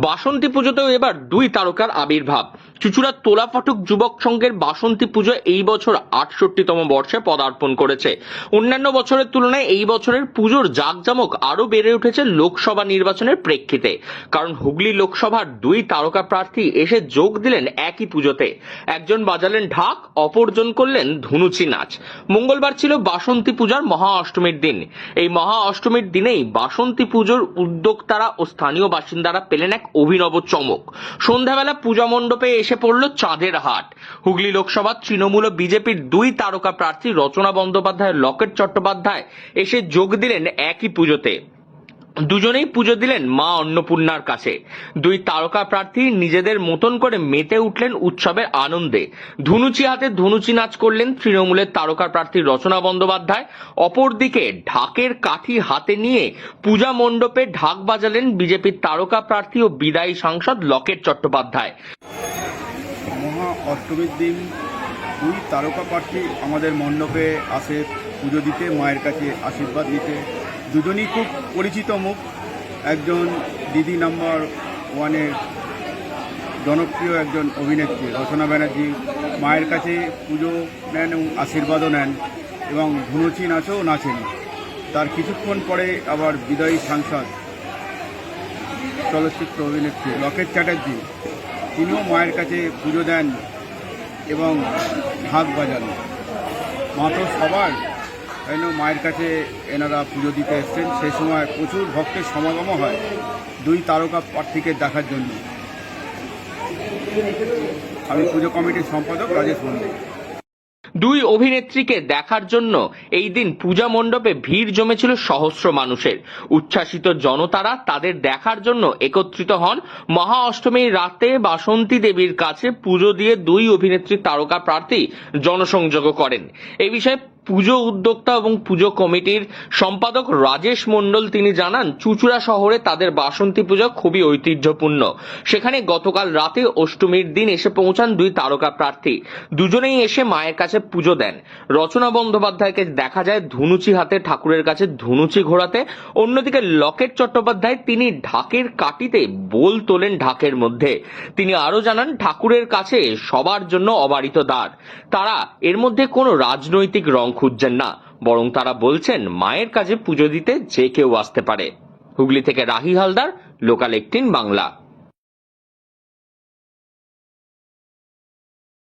বাসন্তী পুজোতেও এবার দুই তারকার আবির্ভাব। চুঁচুড়ার তোলা ফটক যুবক সংঘের বাসন্তী পুজো এই বছর ৬৮তম বর্ষে পদার্পণ করেছে। অন্যান্য বছরের তুলনায় এই বছরের পুজোর জাঁকজমক আরো বেড়ে উঠেছে লোকসভা নির্বাচনের প্রেক্ষিতে। কারণ হুগলি লোকসভার দুই তারকা প্রার্থী এসে যোগ দিলেন একই পুজোতে। একজন বাজালেন ঢাক, অপরজন করলেন ধুনুচি নাচ। মঙ্গলবার ছিল বাসন্তী পূজার মহা অষ্টমীর দিন। এই মহা অষ্টমীর দিনেই বাসন্তী পুজোর উদ্যোক্তারা ও স্থানীয় বাসিন্দারা পেলেন এক অভিনব চমক। সন্ধ্যাবেলা পূজা মণ্ডপে এসে পড়ল চাঁদের হাট। হুগলি লোকসভা তৃণমূল ও বিজেপির দুই তারকা প্রার্থী রচনা বন্দ্যোপাধ্যায়, লকেট চট্টোপাধ্যায় এসে যোগ দিলেন একই পুজোতে। দুজনেই পুজো দিলেন মা অন্নপূর্ণার কাছে। দুই তারকা প্রার্থী নিজেদের মতন করে মেতে উঠলেন উৎসবের আনন্দে। ধুনুচি হাতে ধুনুচি নাচ করলেন তৃণমূলের তারকা প্রার্থী রচনা বন্দ্যোপাধ্যায়। অপরদিকে ঢাকের কাঠি হাতে নিয়ে পূজা মণ্ডপে ঢাক বাজালেন বিজেপির তারকা প্রার্থী ও বিদায়ী সাংসদ লকেট চট্টোপাধ্যায়। মহা অষ্টমীর দিন দুই তারকা প্রার্থী আমাদের মণ্ডপে আসে পুজো দিতে, মায়ের কাছে আশীর্বাদ নিতে। দুজনই খুব পরিচিত মুখ। একজন দিদি নাম্বার ওয়ানের জনপ্রিয় একজন অভিনেত্রী রচনা ব্যানার্জি মায়ের কাছে পুজো নেন এবং আশীর্বাদও নেন এবং ধুনুচি নাচও নাচেন। তার কিছুক্ষণ পরে আবার বিদায়ী সাংসদ চলচ্চিত্র অভিনেত্রী লকেট চ্যাটার্জি তিনিও মায়ের কাছে পুজো দেন এবং ঢাক বাজান। মা তো সবার, তাই জন্য মায়ের কাছে এনারা পুজো দিতে এসছেন। সেই সময় প্রচুর ভক্তের সমাগমও হয় দুই তারকা প্রার্থীকে দেখার জন্য। আমি পুজো কমিটির সম্পাদক রাজেশ মন্দির। দুই অভিনেত্রীকে দেখার জন্য এই দিন পূজা মণ্ডপে ভিড় জমেছিল সহস্র মানুষের। উচ্ছ্বাসিত জনতারা তাদের দেখার জন্য একত্রিত হন। মহা অষ্টমীর রাতে বাসন্তী দেবীর কাছে পুজো দিয়ে দুই অভিনেত্রী তারকা প্রার্থী জনসংযোগও করেন। এই বিষয়ে পুজো উদ্যোক্তা এবং পুজো কমিটির সম্পাদক রাজেশ মণ্ডল তিনি জানান, চুঁচুড়া শহরে তাদের বাসন্তী পুজো খুবই ঐতিহ্যপূর্ণ। সেখানে গতকাল রাতে অষ্টমীর দিন এসে পৌঁছান দুই তারকা প্রার্থী। দুজনেই এসে মায়ের কাছে পুজো দেন। রচনা বন্দ্যোপাধ্যায়কে দেখা যায় ধুনুচি হাতে ঠাকুরের কাছে ধুনুচি ঘোরাতে। অন্যদিকে লকেট চট্টোপাধ্যায় তিনি ঢাকের কাটিতে বোল তোলেন ঢাকের মধ্যে। তিনি আরো জানান, ঠাকুরের কাছে সবার জন্য অবারিত দ্বার। তারা এর মধ্যে কোনো রাজনৈতিক রং খুঁজছেন না, বরং তারা বলছেন মায়ের কাছে পুজো দিতে যে কেউ আসতে পারে। হুগলি থেকে রাহি হালদার, লোকাল 18 বাংলা।